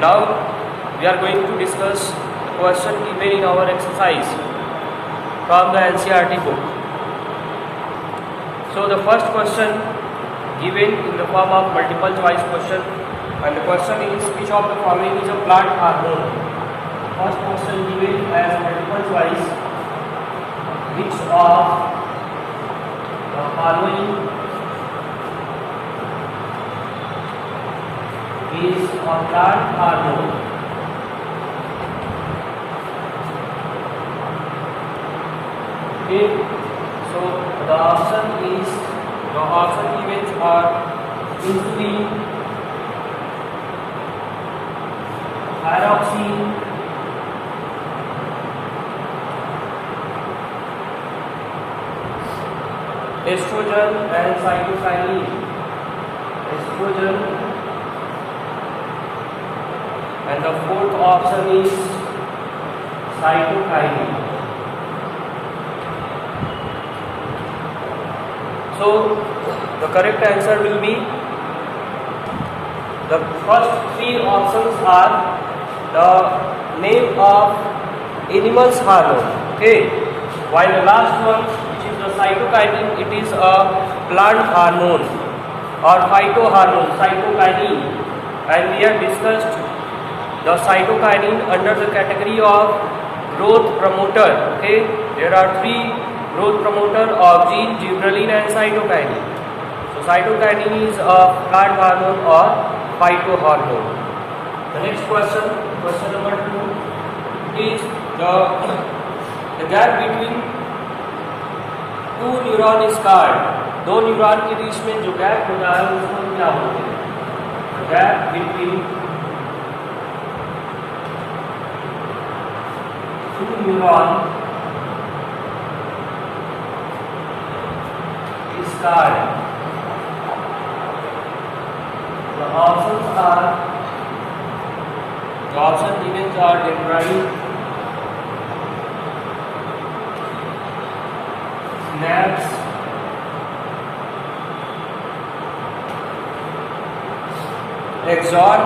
now we are going to discuss the question given in our exercise from the NCERT book. So the first question given in the form of multiple choice question, and the question is which of the following is a plant hormone. First question given as multiple choice, which of the following is a plant hormone. Okay, so the option given are insulin, thyroxine, estrogen and cytokinin. Estrogen, and the fourth option is cytokinin. So the correct answer will be the first three options are the name of animal's hormone. Okay, while the last one, which is the cytokinin, it is a plant hormone or phytohormone, cytokinin, and we have discussed the cytokinin under the category of growth promoter. Okay, there are three growth promoter: auxin, gibberellin and cytokinin. So cytokinin is a plant hormone or phytohormone. The next question, question number 2, is the gap between two neuron is called. दो neuron के बीच में जो gap होता है उसको क्या बोलते हैं? Gap between two neuron is called. The options given are dendrite, synapse, axon,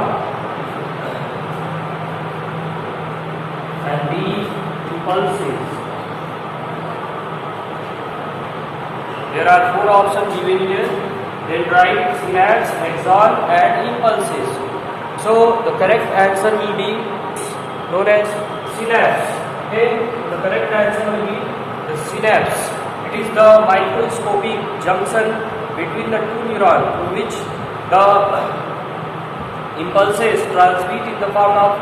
and D, impulses. There are four options given here: dendrite, synapse, axon and impulses. So the correct answer will be known as synapse. Okay, the correct answer will be the synapse. It is the microscopic junction between the two neurons through which the impulses transmit in the form of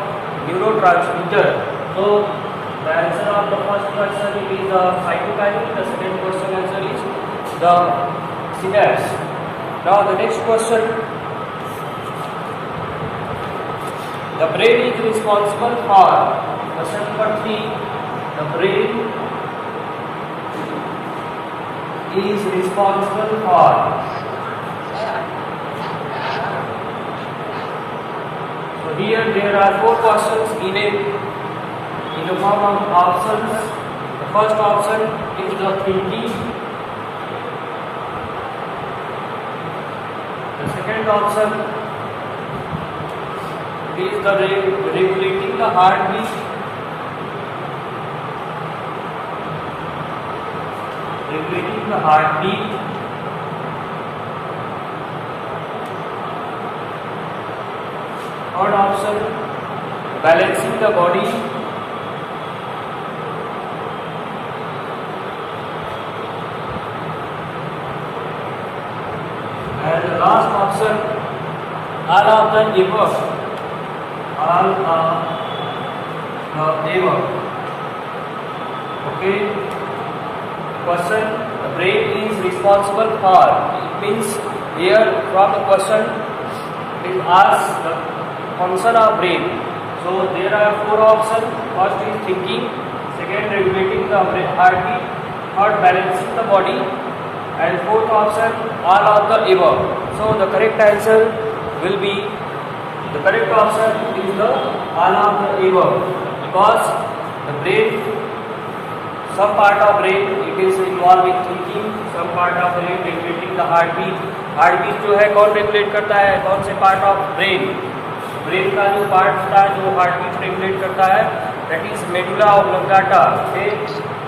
neurotransmitter. So the answer of the first question is the cytokinin. The second question answer is the synapse. Now the next question: the brain is responsible for. Question number 3: the brain is responsible for. So here there are four questions given in the form of options. The first option is the thinking. The second option is the regulating the heartbeat. Regulating the heartbeat. Third option, balancing the body. And the last option, all of the above. All of the above. Okay. Question: the brain is responsible for. It means here from the question it is asked the function of brain. So there are four options. First is thinking, second regulating the heartbeat, third balancing the body, and fourth option all of the above. So the correct answer will be, the correct option is the all of the above, because the brain, some part of brain it is involved in thinking, some part of brain regulating the heartbeat. Heartbeat जो है कौन regulate करता है, कौन से part of brain? Brain का जो part होता है जो हार्ट बीट रेगुलेट करता है, that is medulla oblongata.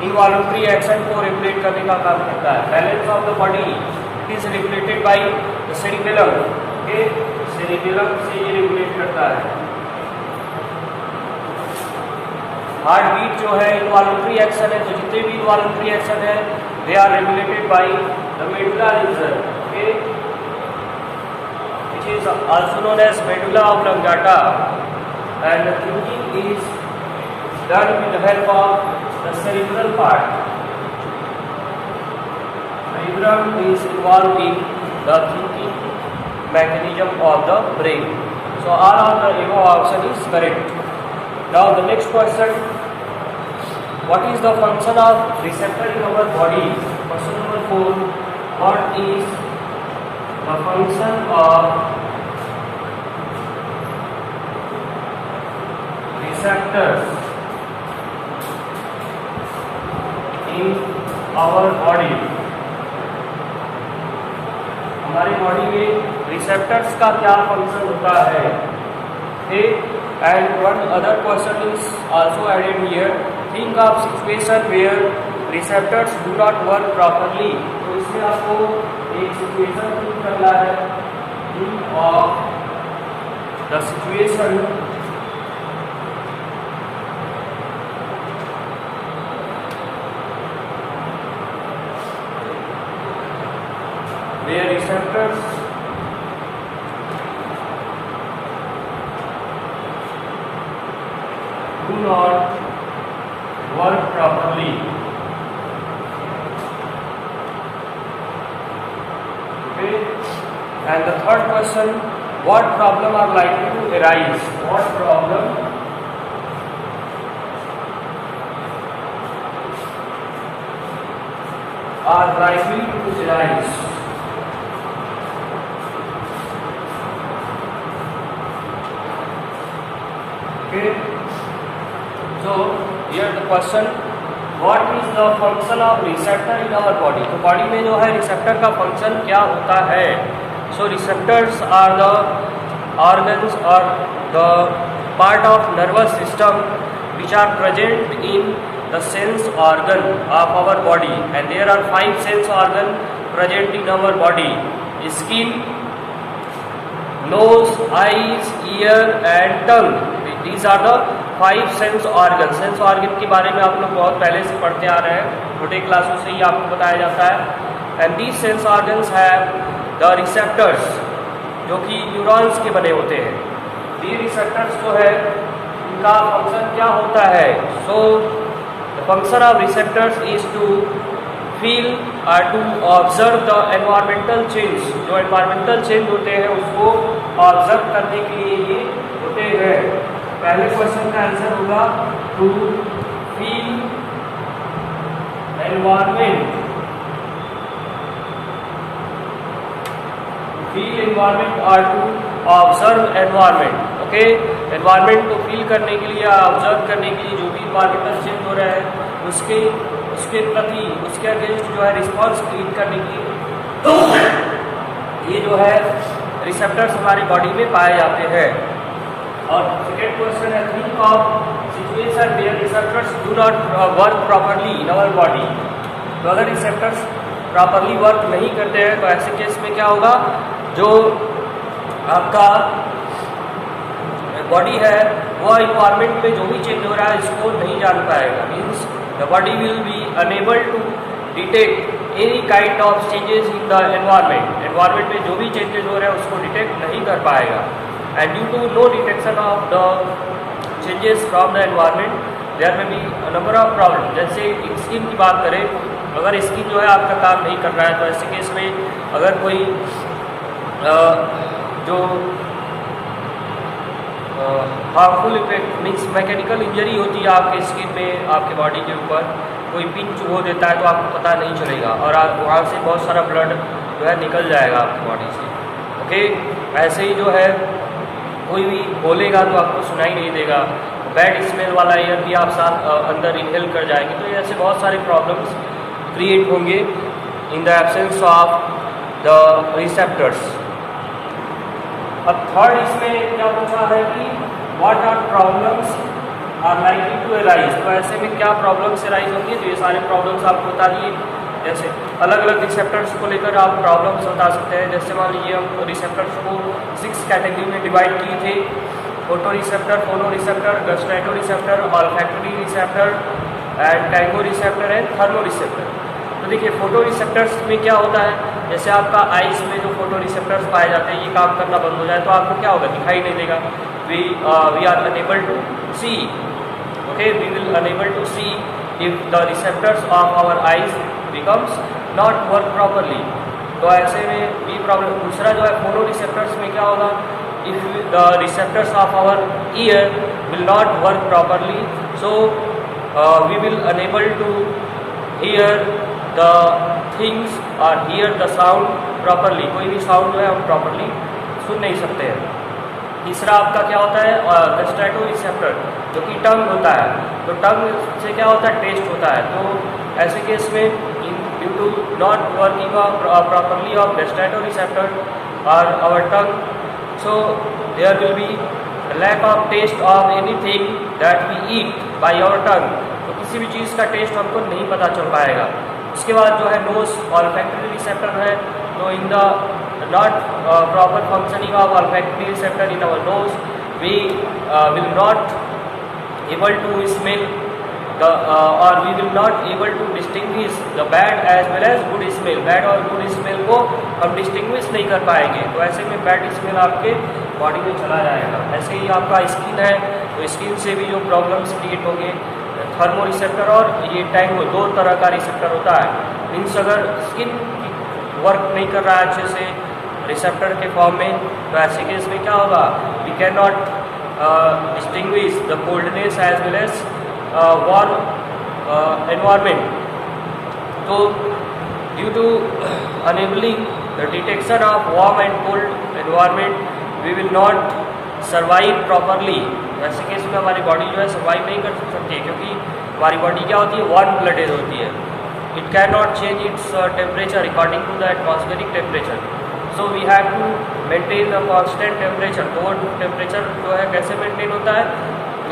Involuntary action को रेगुलेट करने का काम करता है। Balance of the body it is regulated by the cerebellum. Cerebellum से ये रेगुलेट करता है। हार्ट बीट जो है इनवॉलंटरी एक्शन है, तो जितने भी इनवॉलंटरी एक्शन है they are regulated by the medulla region, which is also known as medulla oblongata, and the thinking is done with the help of the cerebral part. Cerebrum is involved in the thinking mechanism of the brain. So all of the above option is correct. Now the next question, what is the function of receptor in our body? Question number 4, what is the function of receptors in our body? हमारी body में receptors का क्या function होता है? And one other question is also added here. Think of situation where receptors do not work properly. तो इसमें आपको एक सिचुएशन थिंक करना है। Think of the situation where receptors do not work properly. Okay. And the third question, what problem are likely to arise? What problem are likely to arise? Okay. So here the question, what is the function of receptor in our body? तो body में जो है receptor का function क्या होता है? So receptors are the organs or the part of nervous system which are present in the sense organ of our body, and there are 5 sense organ present in our body: skin, nose, eyes, ear and tongue. These are the 5 sense organ. Sense organ के बारे में आप लोग बहुत पहले से पढ़ते आ रहे हैं, छोटे क्लासों से ही आपको बताया जाता है। And these sense organs have the receptors, जो कि न्यूरॉन्स के बने होते हैं। ये रिसेप्टर्स जो है इनका फंक्शन क्या होता है? So the function of receptors is to feel और to observe the environmental change. जो एनवायरमेंटल चेंज होते हैं उसको ऑब्जर्व करने के लिए ये होते हैं। पहले क्वेश्चन का आंसर होगा to feel environment. Feel environment और to observe environment. Okay, environment को फील करने के लिए, ऑब्जर्व करने के लिए जो भी एनवायरमेंटल चेंज हो रहा है उसके प्रति, उसके अगेंस्ट जो है रिस्पॉन्स क्रिएट करने के लिए ये जो है रिसेप्टर्स हमारी बॉडी में पाए जाते हैं। और सेकेंड क्वेश्चन है, think of situation where receptors do not work properly in our body. तो अगर रिसेप्टर्स प्रॉपरली वर्क नहीं करते हैं तो ऐसे केस में क्या होगा? जो आपका बॉडी है वह इन्वायरमेंट में जो भी चेंज हो रहा है इसको नहीं जान पाएगा। Means the body will be unable to detect any kind of changes in the environment. Environment में जो भी चेंजेस हो रहे हैं उसको डिटेक्ट नहीं कर पाएगा। And due to no detection of the changes from the environment, there may be a number of problems. जैसे स्किन की बात करें, अगर स्किन जो है आपका काम नहीं कर रहा है तो ऐसे केस में अगर कोई जो harmful effect means mechanical injury होती है आपके स्किन में, आपके बॉडी के ऊपर कोई पिंच हो देता है तो आपको पता नहीं चलेगा और वहाँ से बहुत सारा ब्लड जो है निकल जाएगा आपकी बॉडी से। ओके, ऐसे ही जो है कोई भी बोलेगा तो आपको सुनाई नहीं देगा, बैड स्मेल वाला एयर भी आप साथ अंदर इनहेल कर जाएंगे। तो ऐसे बहुत सारे प्रॉब्लम्स क्रिएट होंगे in the absence of the receptors. अब थर्ड इसमें क्या पूछा है कि what are problems are likely to arise, तो ऐसे में क्या प्रॉब्लम्स अराइज होंगी, तो ये सारे प्रॉब्लम्स आपको बता दिए। जैसे अलग अलग रिसेप्टर्स को लेकर आप प्रॉब्लम्स बता सकते हैं। जैसे मान लीजिए हम रिसेप्टर्स को 6 कैटेगरी में डिवाइड किए थे, photoreceptor, phonoreceptor, gustatoreceptor, olfactory receptor and tangoreceptor and thermoreceptor. तो देखिए फोटो रिसेप्टर्स में क्या होता है, जैसे आपका आइस में जो फोटो रिसेप्टर्स पाए जाते हैं ये काम करना बंद हो जाए तो आपको क्या होगा, दिखाई नहीं देगा। We are unable to see, okay, we will unable to see if the receptors of our eyes becomes not work properly. तो ऐसे में भी प्रॉब्लम। दूसरा जो है फोटो रिसेप्टर्स में क्या होगा, if the receptors of our ear will not work properly, so we will unable to hear the things or hear the sound properly, कोई भी साउंड जो है हम प्रॉपरली सुन नहीं सकते हैं। तीसरा आपका क्या होता है, गस्ट्रेटो रिसेप्टर जो कि टंग होता है, तो टंग से क्या होता है, टेस्ट होता है। तो ऐसे केस में due to not working properly of gustatoreceptor और our tongue, so there will be lack of taste of anything that we eat by our tongue, तो किसी भी चीज़ का टेस्ट हमको नहीं पता चल पाएगा। उसके बाद जो है नोज ऑल्फैक्टरी रिसेप्टर है, तो in the not proper functioning of olfactory receptor in our nose we will not able to smell the or we will not able to distinguish the bad as well as good smell, bad और good smell को हम distinguish नहीं कर पाएंगे, तो ऐसे में bad smell आपके बॉडी में चला जाएगा। ऐसे ही आपका स्किन है, तो स्किन से भी जो प्रॉब्लम्स क्रिएट होंगे, थर्मो रिसेप्टर और ये टैंगो, दो तरह का रिसेप्टर होता है। मीन्स अगर स्किन वर्क नहीं कर रहा है अच्छे से रिसेप्टर के फॉर्म में, तो ऐसे केस में क्या होगा, we can not distinguish the coldness as well as warm environment. So due to enabling the detection of warm and cold environment, we will not survive properly. ऐसे केस में हमारी बॉडी जो है सर्वाइव नहीं कर सकती है, क्योंकि हमारी बॉडी क्या होती है, वार्म ब्लडेड होती है। It can not change its temperature according to the atmospheric temperature, so we have to maintain the constant temperature. तो टेम्परेचर जो है कैसे मेंटेन होता है,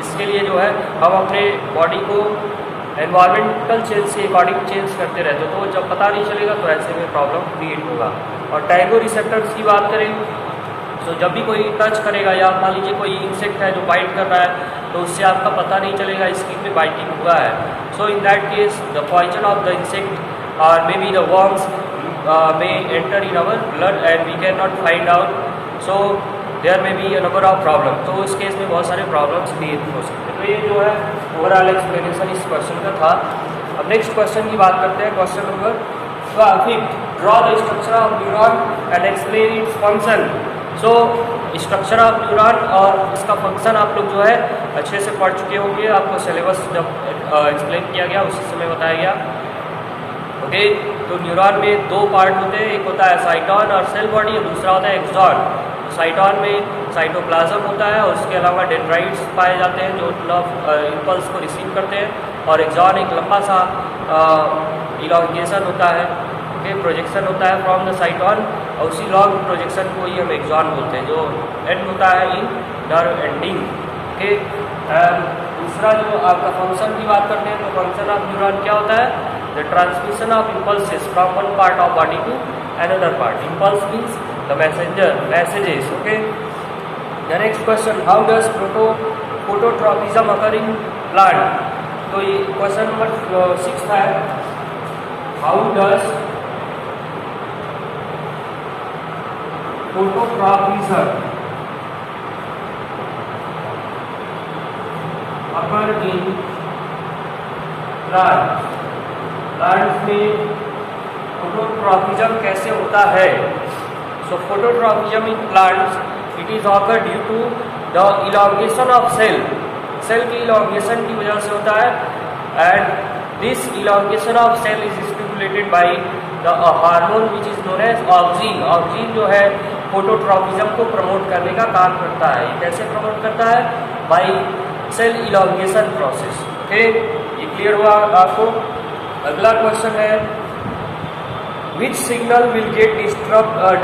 इसके लिए जो है हम अपने बॉडी को एनवायरमेंटल चेंज से अकॉर्डिंग चेंज करते रहते हैं, तो जब पता नहीं चलेगा तो ऐसे में प्रॉब्लम क्रिएट होगा। और टैंगो रिसेप्टर्स की बात करें, तो जब भी कोई टच करेगा या मान लीजिए कोई इंसेक्ट है जो बाइट कर रहा है, तो उससे आपका पता नहीं चलेगा स्किन में बाइटिंग हुआ है। So in that case the poison of the insect और may be the worms may enter in our blood and we cannot find out, so there may be a number of problems। तो इस case में बहुत सारे problems create हो सकते हैं। तो ये जो है ओवरऑल एक्सप्लेनेशन इस क्वेश्चन का था। अब नेक्स्ट क्वेश्चन की बात करते हैं, question number 5, draw the structure of neuron and explain its function. So structure of neuron और इसका फंक्शन आप लोग जो है अच्छे से पढ़ चुके होंगे, आपको सिलेबस जब एक्सप्लेन किया गया उसी समय बताया गया। ओके, तो न्यूरॉन में दो पार्ट होते हैं, एक होता है साइटॉन और सेल बॉडी, और दूसरा होता है एक्सॉन। साइटॉन में साइटोप्लाज्म होता है और उसके अलावा डेंड्राइट्स पाए जाते हैं जो लव इम्पल्स को रिसीव करते हैं, और एक्सॉन एक लंबा सा इलॉन्गेशन होता है, ओके, प्रोजेक्शन होता है फ्रॉम द साइटॉन, और उसी लॉन्ग प्रोजेक्शन को ही हम एक्सॉन बोलते हैं, जो एंड होता है इन नर्व एंडिंग। ओके, दूसरा जो आपका फंक्शन की बात करते हैं, तो फंक्शन ऑफ न्यूरॉन क्या होता है, the transmission of impulses from one part of body to another part. Impulse means the messages. Okay, the next question, how does phototropism occur in plant? तो ये क्वेश्चन नंबर 6 है, how does phototropism occur in plant? Plants में phototropism कैसे होता है? So phototropism in plants it is occur due to the elongation of cell. Cell की elongation की वजह से होता है, and this elongation of cell is stimulated by the hormone which is known as auxin. Auxin जो है phototropism को promote करने का काम करता है। ये कैसे प्रमोट करता है? By cell elongation process. Okay, ये क्लियर हुआ आपको? अगला क्वेश्चन है, which signal will get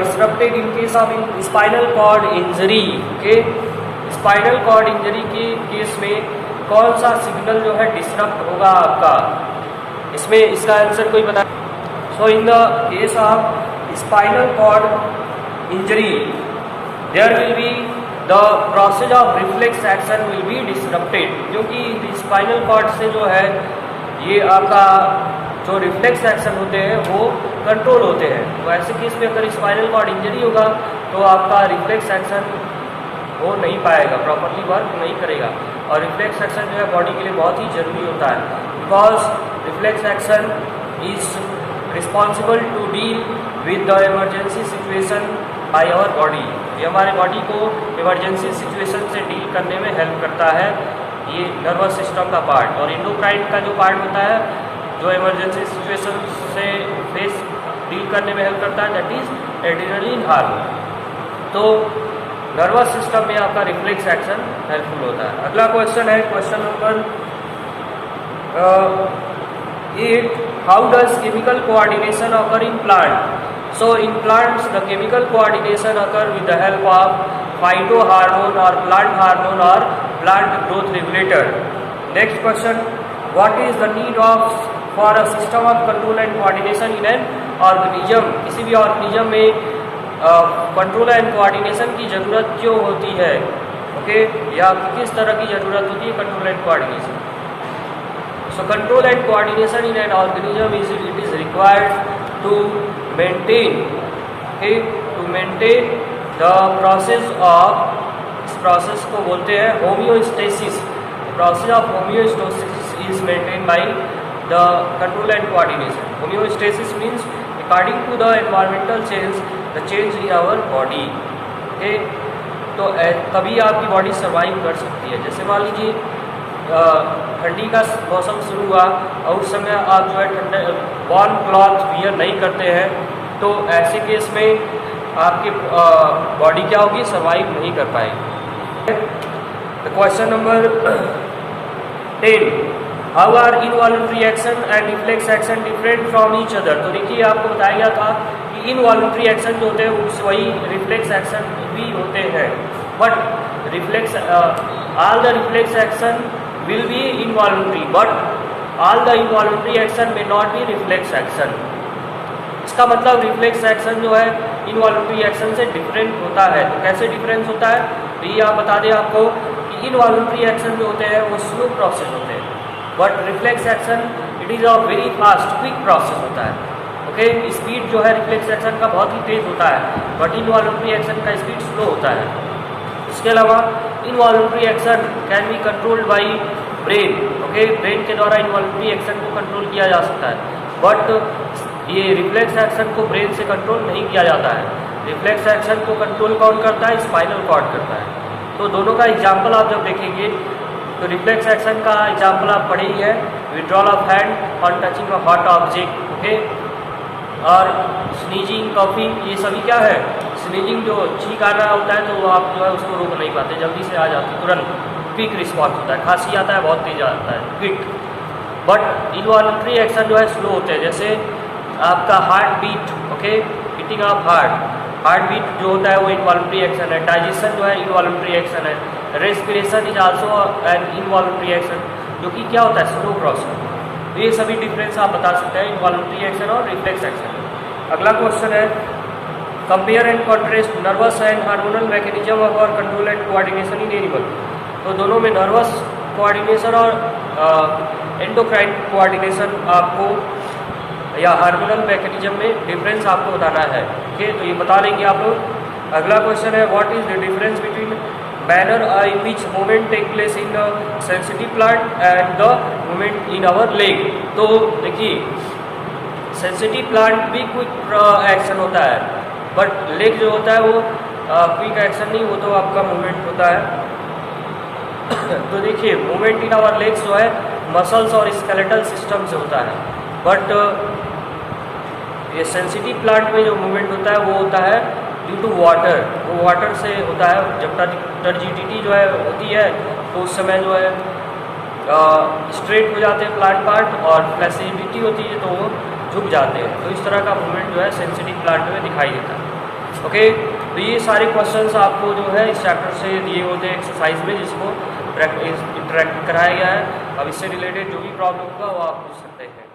disrupted in case of spinal cord injury? Okay, spinal cord injury के केस में कौन सा सिग्नल जो है डिस्टर्ब होगा आपका? इसमें इसका आंसर कोई बता? So in the case of spinal cord injury there will be the process of reflex action will be disturbed, क्योंकि स्पाइनल कॉर्ड से जो है ये आपका जो रिफ्लेक्स एक्शन होते हैं वो कंट्रोल होते हैं। तो ऐसे केस में अगर स्पाइनल कॉर्ड इंजरी होगा तो आपका रिफ्लेक्स एक्शन वो नहीं पाएगा, प्रॉपरली वर्क नहीं करेगा। और रिफ्लेक्स एक्शन जो है बॉडी के लिए बहुत ही ज़रूरी होता है, because reflex action is responsible to deal with the emergency situation by our body. ये हमारे बॉडी को इमरजेंसी सिचुएशन से डील करने में हेल्प करता है, ये नर्वस सिस्टम का पार्ट। और एंडोक्राइन का जो पार्ट होता है जो इमरजेंसी सिचुएशन से फेस डील करने में हेल्प करता है, दैट इज एड्रेनलिन हार्मोन। तो नर्वस सिस्टम में आपका रिफ्लेक्स एक्शन हेल्पफुल होता है। अगला क्वेश्चन है question number 8, how does chemical coordination occur in plant? So in plants the chemical coordination occur with the help of phyto hormone और plant hormone और plant growth regulator. Next question, what is the need of for a system of control and coordination in an organism? किसी भी organism में control and coordination की ज़रूरत क्यों होती है? ओके, या किस तरह की ज़रूरत होती है control and coordination? So control and coordination in an organism it is required to maintain the process of, इस प्रोसेस को बोलते हैं homeostasis. Process of homeostasis is maintain by the control and coordination. Homeostasis means according to the environmental change the change in our body. Okay, तो तभी आपकी body survive कर सकती है। जैसे मान लीजिए ठंडी का मौसम शुरू हुआ और उस समय आप जो है ठंडे वार्म क्लॉथ वियर नहीं करते हैं, तो ऐसे केस में आपकी बॉडी क्या होगी? सर्वाइव नहीं कर पाएगी। Question number 10, how are involuntary action and reflex action different from each other? तो देखिए आपको बताया गया था कि इनवॉलंटरी एक्शन जो होते हैं उस वही रिफ्लेक्स एक्शन भी होते हैं, but reflex all the reflex action will B involuntary, but all the involuntary action में नॉट बी रिफ्लेक्स एक्शन। इसका मतलब रिफ्लेक्स एक्शन जो है इनवॉलंटरी एक्शन से डिफरेंट होता है। तो कैसे डिफरेंस होता है? तो ये आप बता दें आपको कि इनवॉलंटरी एक्शन जो होते हैं वो स्लो प्रोसेस होते हैं, but reflex action it is a very fast quick process होता है। ओके, स्पीड जो है रिफ्लेक्स एक्शन का बहुत ही तेज़ होता है, बट इनवॉलंटरी एक्शन का स्पीड स्लो होता है। इसके अलावा involuntary action can be controlled by brain. Okay, brain के द्वारा इनवॉलंटरी एक्शन को कंट्रोल किया जा सकता है, बट ये रिफ्लेक्स एक्शन को ब्रेन से कंट्रोल नहीं किया जाता है। रिफ्लेक्स एक्शन को कंट्रोल कौन करता है? स्पाइनल कॉर्ड करता है। तो दोनों का एग्जाम्पल आप जब देखेंगे तो रिफ्लेक्स एक्शन का एग्जाम्पल आप पढ़े ही है, withdrawal of hand on touching a hot object. Okay, और स्नीजिंग, कॉफिंग, ये सभी क्या है? स्नीजिंग जो छींक आ रहा होता है तो वो आप जो है उसको रोक नहीं पाते, जल्दी से आ जाती है, तुरंत क्विक रिस्पॉन्स होता है। खांसी आता है बहुत तेज आता है, क्विक। बट इनवॉलंटरी एक्शन जो है स्लो होते हैं, जैसे आपका heart beat. Okay, beating of heart beat जो होता है वो इनवॉलंटरी एक्शन है। डाइजेशन जो है इनवॉलंटरी एक्शन है। Respiration is also an involuntary action, जो कि क्या होता है? Slow process. तो ये सभी डिफरेंस आप बता सकते हैं इनवॉलंटरी एक्शन और रिफ्लेक्स एक्शन। अगला क्वेश्चन है, compare and contrast nervous and hormonal mechanism of और control and coordination in animal. तो दोनों में नर्वस कोऑर्डिनेशन और एंडोक्राइन कोऑर्डिनेशन आपको या हार्मोनल मैकेनिज्म में डिफरेंस आपको बताना है। ठीक है, तो ये बता लेंगे आप लोग। अगला क्वेश्चन है, what is the difference between manner in which movement take place in the sensitive plant and the movement in our leg? तो देखिए सेंसिटिव प्लांट भी क्विक एक्शन होता है, बट लेग जो होता है वो क्विक एक्शन नहीं, वो तो आपका मूवमेंट होता है। तो देखिए मूवमेंट इन आवर लेग्स जो है मसल्स और स्केलेटल सिस्टम से होता है, बट ये सेंसिटिव प्लांट में जो मूवमेंट होता है वो होता है ड्यू टू वाटर। वो वाटर से होता है। जब टर्जिडिटी जो है होती है तो उस समय जो है स्ट्रेट हो जाते हैं प्लांट पार्ट, और फ्लेक्सिबिलिटी होती है तो वो रुक जाते हैं। तो इस तरह का मूवमेंट जो है सेंसिटिव प्लांट में दिखाई देता है। ओके, तो ये सारे क्वेश्चंस आपको जो है इस चैप्टर से दिए होते हैं एक्सरसाइज में, जिसको इंटरेक्ट कराया गया है। अब इससे रिलेटेड जो भी प्रॉब्लम होगा वो आप पूछ सकते हैं।